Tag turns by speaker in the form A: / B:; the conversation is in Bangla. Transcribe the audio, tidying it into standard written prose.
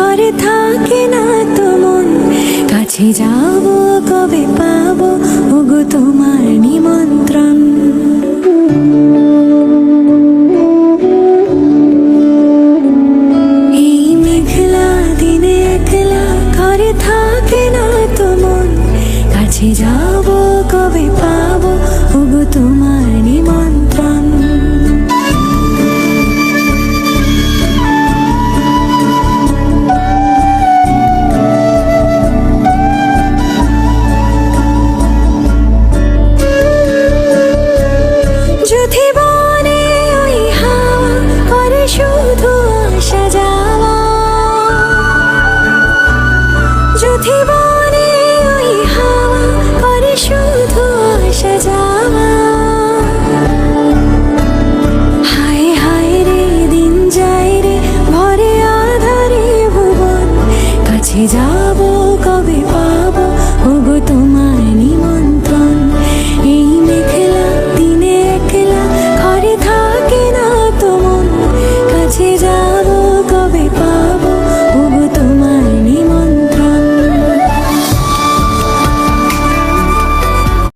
A: ঘরে থাকে না তো মন, কাছে যাব কবে পাবো ওগো তোমার নিমন্ত্রণ। এই মেঘলা দিনে একলা ঘরে থাকে না তো মন, কাছে যাব কবে পাবো ওগো তোমার নিমন্ত্রণ। যদি বনে ওই হাওয়া করে শুধু আসা যাওয়া, যদি বনে ওই হাওয়া করে শুধু আসা যাওয়া, হায় হায় রে দিন যায় রে ভরে আধারে ভুবন, কাছে যাব কবে